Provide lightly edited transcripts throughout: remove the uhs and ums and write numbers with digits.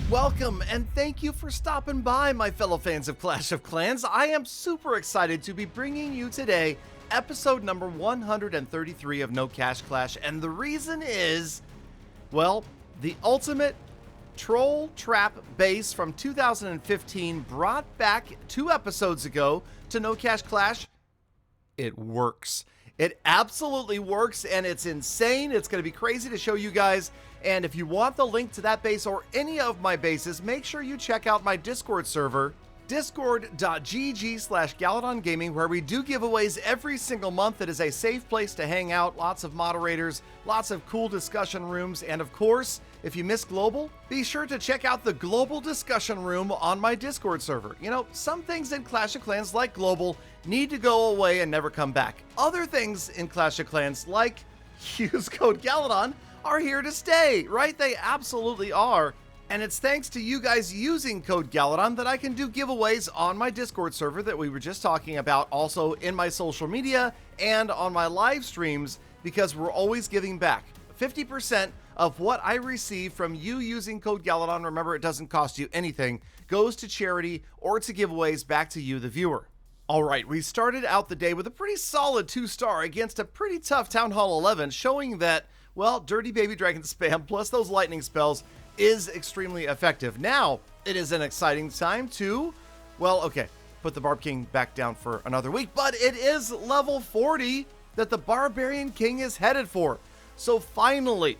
Welcome and thank you for stopping by, my fellow fans of Clash of Clans. I am super excited to be bringing you today episode number 133 of No Cash Clash, and the reason is, well, the ultimate troll trap base from 2015 brought back 2 episodes ago to No Cash Clash. It works. It absolutely works, and it's insane. It's going to be crazy to show you guys. And if you want the link to that base or any of my bases, make sure you check out my Discord server, discord.gg/Galadon Gaming, where we do giveaways every single month. It is a safe place to hang out, lots of moderators, lots of cool discussion rooms, and of course, if you miss Global, be sure to check out the Global discussion room on my Discord server. You know, some things in Clash of Clans, like Global, need to go away and never come back. Other things in Clash of Clans, like use code Galadon, are here to stay, right? They absolutely are. And it's thanks to you guys using code Galadon that I can do giveaways on my Discord server that we were just talking about, also in my social media and on my live streams, because we're always giving back. 50% of what I receive from you using code Galadon, remember it doesn't cost you anything, goes to charity or to giveaways back to you, the viewer. All right, we started out the day with a pretty solid 2-star against a pretty tough Town Hall 11, showing that, well, Dirty Baby Dragon spam plus those lightning spells is extremely effective. Now, it is an exciting time to, well, okay, put the Barb King back down for another week, but it is level 40 that the Barbarian King is headed for. So finally,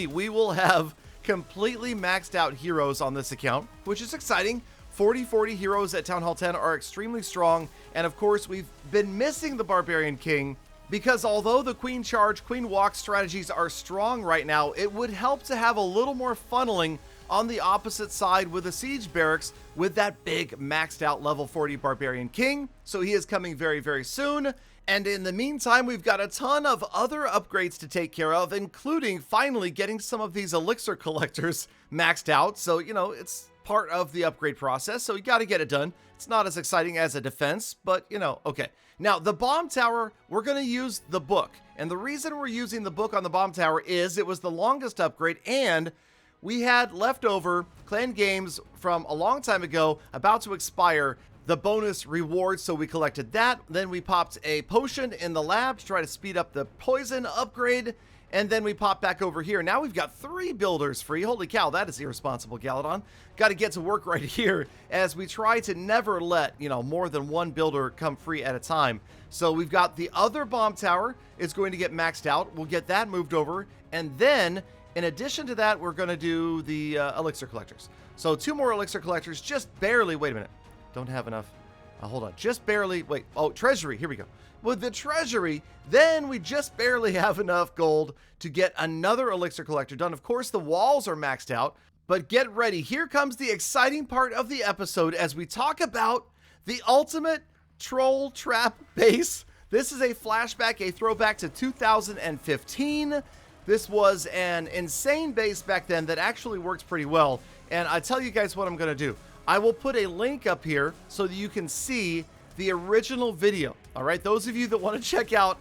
we will have completely maxed out heroes on this account, which is exciting. 40 heroes at Town Hall 10 are extremely strong, and of course, we've been missing the Barbarian King, because although the Queen Charge, Queen Walk strategies are strong right now, it would help to have a little more funneling on the opposite side with the Siege Barracks with that big maxed out level 40 Barbarian King. So he is coming very, very soon. And in the meantime, we've got a ton of other upgrades to take care of, including finally getting some of these elixir collectors maxed out. So, you know, it's part of the upgrade process, so you got to get it done. It's not as exciting as a defense, but you know, okay. Now, the bomb tower, we're going to use the book. And the reason we're using the book on the bomb tower is it was the longest upgrade, and we had leftover clan games from a long time ago about to expire, the bonus rewards, so we collected that. Then we popped a potion in the lab to try to speed up the poison upgrade, and then we pop back over here. Now we've got 3 builders free. Holy cow, that is irresponsible, Galadon. Got to get to work right here as we try to never let, you know, more than 1 builder come free at a time. So we've got the other bomb tower is going to get maxed out. We'll get that moved over. And then, in addition to that, we're going to do the elixir collectors. So 2 more elixir collectors, just barely. Wait a minute. Don't have enough. Hold on. Just barely. Wait. Oh, treasury. Here we go. With the treasury, then we just barely have enough gold to get another elixir collector done. Of course, the walls are maxed out, but get ready. Here comes the exciting part of the episode as we talk about the ultimate troll trap base. This is a flashback, a throwback to 2015. This was an insane base back then that actually worked pretty well. And I tell you guys what I'm going to do. I will put a link up here so that you can see the original video. All right, those of you that want to check out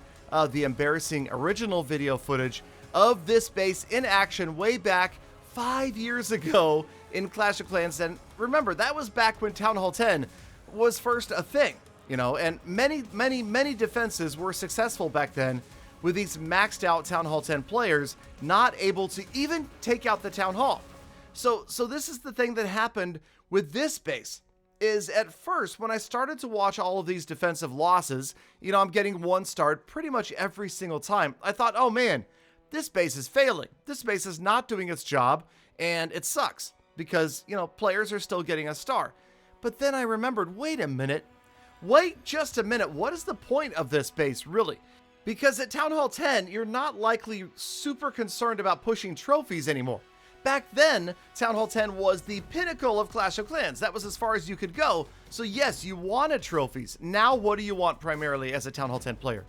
the embarrassing original video footage of this base in action way back 5 years ago in Clash of Clans. And remember, that was back when Town Hall 10 was first a thing, you know, and many defenses were successful back then with these maxed out Town Hall 10 players not able to even take out the Town Hall. So this is the thing that happened with this base. Is at first, when I started to watch all of these defensive losses, you know, I'm getting 1 star pretty much every single time. I thought, oh man, this base is failing. This base is not doing its job, and it sucks because, you know, players are still getting a star. But then I remembered, wait just a minute. What is the point of this base, really? Because at Town Hall 10, you're not likely super concerned about pushing trophies anymore. Back then, Town Hall 10 was the pinnacle of Clash of Clans. That was as far as you could go. So yes, you wanted trophies. Now what do you want primarily as a Town Hall 10 player?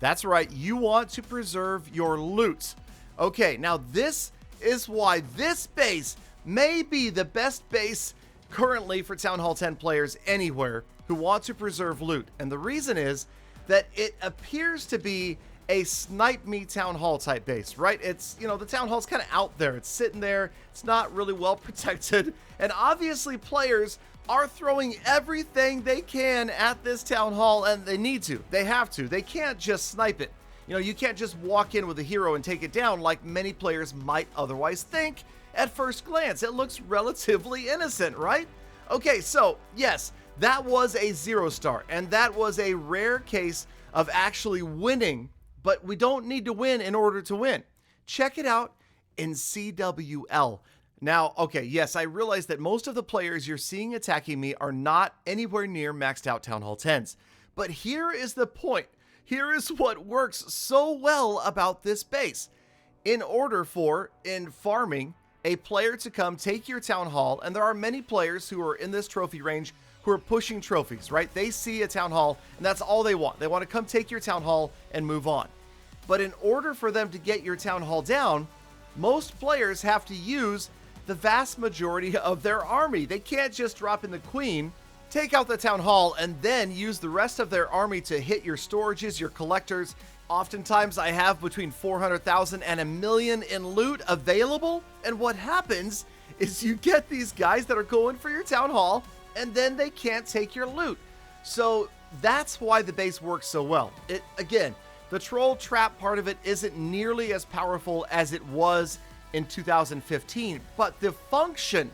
That's right, you want to preserve your loot. Okay, now this is why this base may be the best base currently for Town Hall 10 players anywhere who want to preserve loot. And the reason is that it appears to be a snipe me town hall type base, right? It's, you know, the town hall's kind of out there. It's sitting there. It's not really well protected. And obviously players are throwing everything they can at this town hall, and they need to. They have to. They can't just snipe it. You know, you can't just walk in with a hero and take it down like many players might otherwise think at first glance. It looks relatively innocent, right? Okay, so yes, that was a 0-star, and that was a rare case of actually winning, but we don't need to win in order to win. Check it out in CWL. Now, okay, yes, I realize that most of the players you're seeing attacking me are not anywhere near maxed out Town Hall 10s, but here is the point. Here is what works so well about this base. In order for, in farming, a player to come take your town hall, and there are many players who are in this trophy range who are pushing trophies, right? They see a town hall, and that's all they want. They want to come take your town hall and move on. But in order for them to get your town hall down, most players have to use the vast majority of their army. They can't just drop in the queen, take out the town hall, and then use the rest of their army to hit your storages, your collectors. Oftentimes I have between 400,000 and 1 million in loot available. And what happens is you get these guys that are going for your town hall, and then they can't take your loot. So that's why the base works so well. Again, the troll trap part of it isn't nearly as powerful as it was in 2015, but the function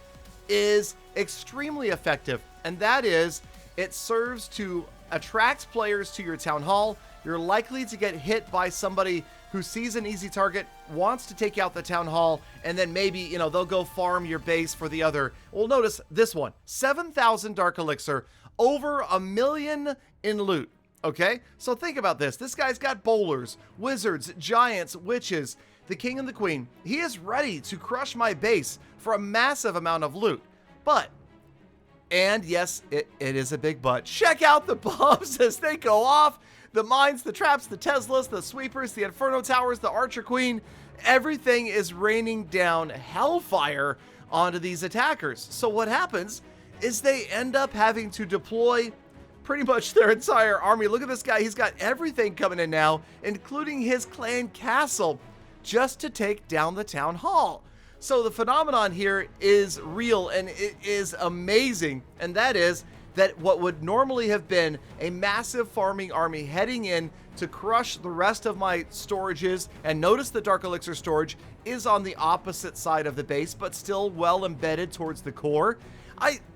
is extremely effective, and that is it serves to attract players to your town hall. You're likely to get hit by somebody who sees an easy target, wants to take out the town hall, and then maybe, you know, they'll go farm your base for the other. Well, notice this one, 7,000 dark elixir, over 1 million in loot. Okay, so think about this. This guy's got bowlers, wizards, giants, witches, the king and the queen. He is ready to crush my base for a massive amount of loot. But, and yes, it is a big but, check out the bombs as they go off. The mines, the traps, the Teslas, the sweepers, the Inferno Towers, the Archer Queen, everything is raining down hellfire onto these attackers. So what happens is they end up having to deploy pretty much their entire army. Look at this guy. He's got everything coming in now, including his clan castle, just to take down the town hall. So the phenomenon here is real, and it is amazing. And that is that what would normally have been a massive farming army heading in to crush the rest of my storages, and notice the Dark Elixir storage is on the opposite side of the base, but still well embedded towards the core.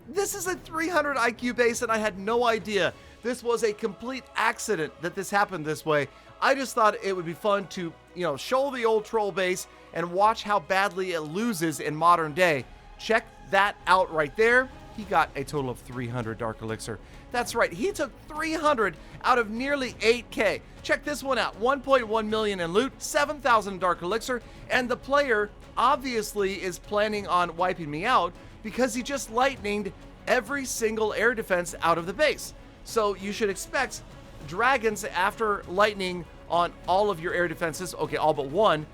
This is a 300 IQ base, and I had no idea. This was a complete accident that this happened this way. I just thought it would be fun to, you know, show the old troll base and watch how badly it loses in modern day. Check that out right there. He got a total of 300 Dark Elixir. That's right, he took 300 out of nearly 8K. Check this one out, 1.1 million in loot, 7,000 Dark Elixir, and the player obviously is planning on wiping me out because he just lightninged every single air defense out of the base. So you should expect dragons after lightning on all of your air defenses, okay, all but one,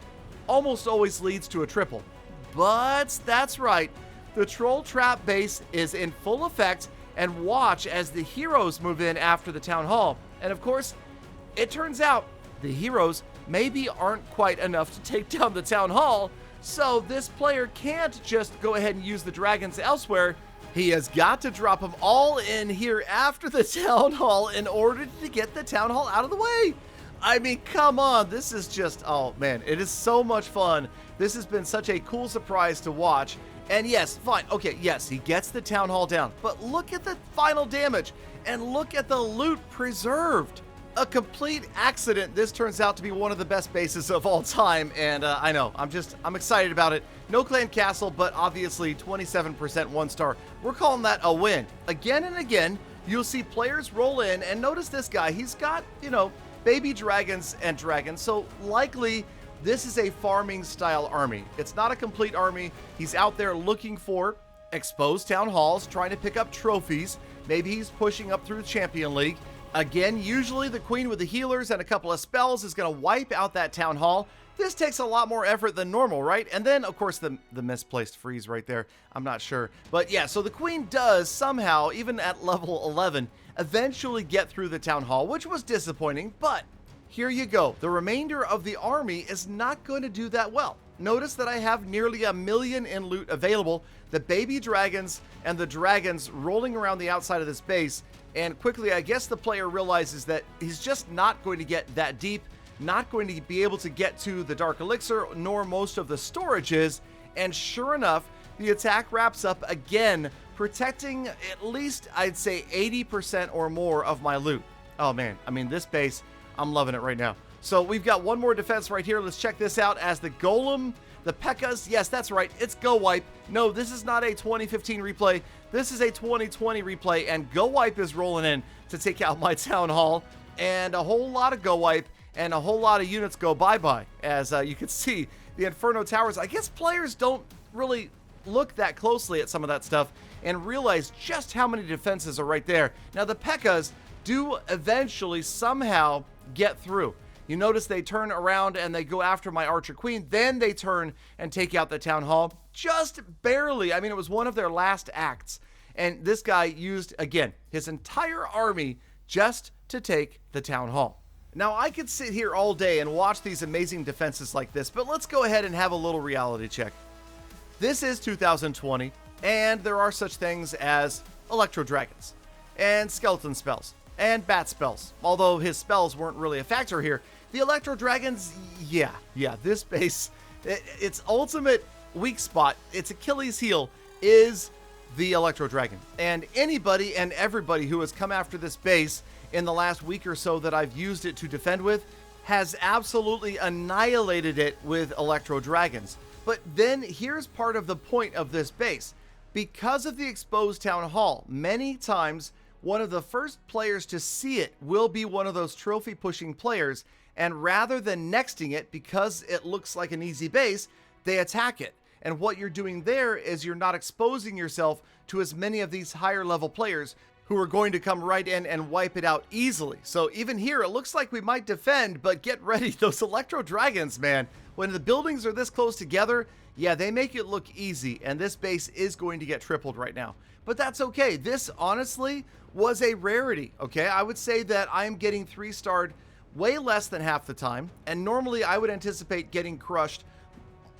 almost always leads to a triple. But that's right, the troll trap base is in full effect, and watch as the heroes move in after the town hall. And of course, it turns out the heroes maybe aren't quite enough to take down the town hall, so this player can't just go ahead and use the dragons elsewhere. He has got to drop them all in here after the town hall in order to get the town hall out of the way. I mean, come on, this is just, oh man, it is so much fun. This has been such a cool surprise to watch. And yes, fine, okay, yes, he gets the town hall down, but look at the final damage and look at the loot preserved. A complete accident. This turns out to be one of the best bases of all time, and I know, I'm excited about it. No clan castle, but obviously 27% 1-star. We're calling that a win. Again and again, you'll see players roll in, and notice this guy, he's got, you know, baby dragons and dragons, so likely this is a farming style army. It's not a complete army. He's out there looking for exposed town halls, trying to pick up trophies. Maybe he's pushing up through the Champion League. Again, usually the queen with the healers and a couple of spells is going to wipe out that town hall. This takes a lot more effort than normal, right? And then, of course, the misplaced freeze right there. I'm not sure. But yeah, so the queen does somehow, even at level 11, eventually get through the town hall, which was disappointing, but here you go. The remainder of the army is not going to do that well. Notice that I have nearly 1 million in loot available, the baby dragons and the dragons rolling around the outside of this base, and quickly I guess the player realizes that he's just not going to get that deep, not going to be able to get to the Dark Elixir nor most of the storages, and sure enough, the attack wraps up again, protecting at least I'd say 80% or more of my loot. Oh man, I mean this base, I'm loving it right now. So we've got one more defense right here. Let's check this out as the Golem, the P.E.K.K.A.s. Yes, that's right. It's Go Wipe. No, this is not a 2015 replay. This is a 2020 replay, and Go Wipe is rolling in to take out my Town Hall. And a whole lot of Go Wipe and a whole lot of units go bye-bye. As you can see, the Inferno Towers, I guess players don't really look that closely at some of that stuff and realize just how many defenses are right there. Now, the P.E.K.K.A.s do eventually somehow get through. You notice they turn around and they go after my Archer Queen. Then they turn and take out the Town Hall. Just barely. I mean, it was one of their last acts. And this guy used, again, his entire army just to take the Town Hall. Now, I could sit here all day and watch these amazing defenses like this, but let's go ahead and have a little reality check. This is 2020, and there are such things as Electro Dragons and Skeleton Spells and Bat Spells, although his spells weren't really a factor here. The Electro Dragons, yeah, this base, its ultimate weak spot, its Achilles heel, is the Electro Dragon. And anybody and everybody who has come after this base in the last week or so that I've used it to defend with has absolutely annihilated it with Electro Dragons. But then here's part of the point of this base. Because of the exposed Town Hall, many times one of the first players to see it will be one of those trophy pushing players, and rather than nexting it because it looks like an easy base, they attack it. And what you're doing there is you're not exposing yourself to as many of these higher level players who are going to come right in and wipe it out easily. So even here, it looks like we might defend, but get ready, those Electro Dragons, man. When the buildings are this close together, yeah, they make it look easy, and this base is going to get tripled right now. But that's okay. This, honestly, was a rarity, okay? I would say that I'm getting 3-starred way less than half the time, and normally I would anticipate getting crushed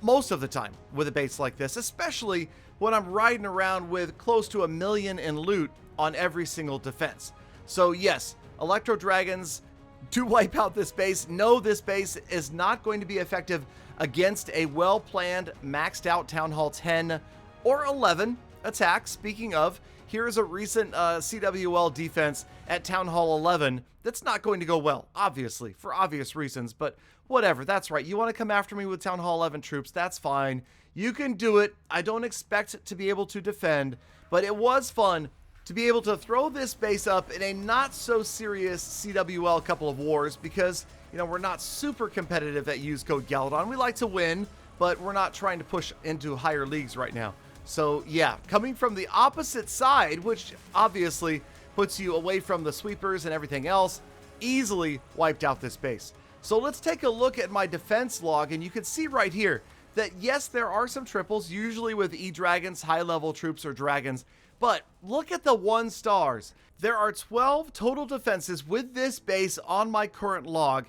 most of the time with a base like this, especially when I'm riding around with close to 1 million in loot on every single defense. So yes, Electro Dragons do wipe out this base. No, this base is not going to be effective against a well-planned, maxed out Town Hall 10 or 11 attack. Speaking of, here's a recent CWL defense at Town Hall 11 that's not going to go well, obviously, for obvious reasons, but whatever, that's right. You want to come after me with Town Hall 11 troops, that's fine. You can do it. I don't expect to be able to defend, but it was fun to be able to throw this base up in a not so serious CWL couple of wars because, you know, we're not super competitive at use code Galadon. We like to win, but we're not trying to push into higher leagues right now. So yeah, coming from the opposite side, which obviously puts you away from the sweepers and everything else, easily wiped out this base. So let's take a look at my defense log, and you can see right here that yes, there are some triples, usually with E-Dragons, high-level troops or dragons, but look at the 1-stars. There are 12 total defenses with this base on my current log,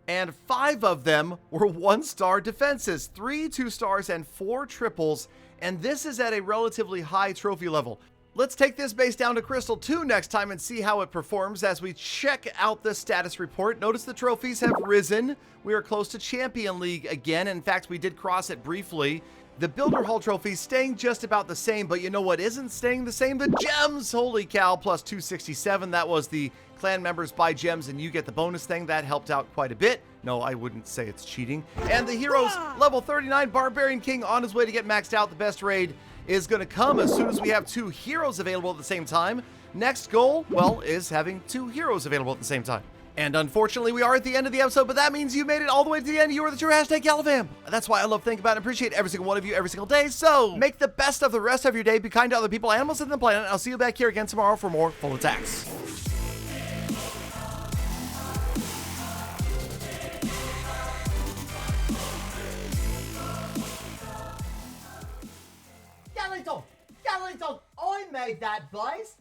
and 5 of them were 1-star defenses, 3 2-stars and 4 triples, and this is at a relatively high trophy level. Let's take this base down to Crystal 2 next time and see how it performs as we check out the status report. Notice the trophies have risen. We are close to Champion League again. In fact, we did cross it briefly. The Builder Hall trophy staying just about the same, but you know what isn't staying the same? The gems! Holy cow, plus 267. That was the clan members buy gems and you get the bonus thing. That helped out quite a bit. No, I wouldn't say it's cheating. And the heroes, level 39, Barbarian King on his way to get maxed out. The best raid is going to come as soon as we have 2 heroes available at the same time. Next goal, well, is having 2 heroes available at the same time. And unfortunately, we are at the end of the episode, but that means you made it all the way to the end. You are the true hashtag Galafam. That's why I love, think about, and appreciate every single one of you every single day. So make the best of the rest of your day. Be kind to other people, animals, and the planet. I'll see you back here again tomorrow for more full attacks. Galadon, I made that base.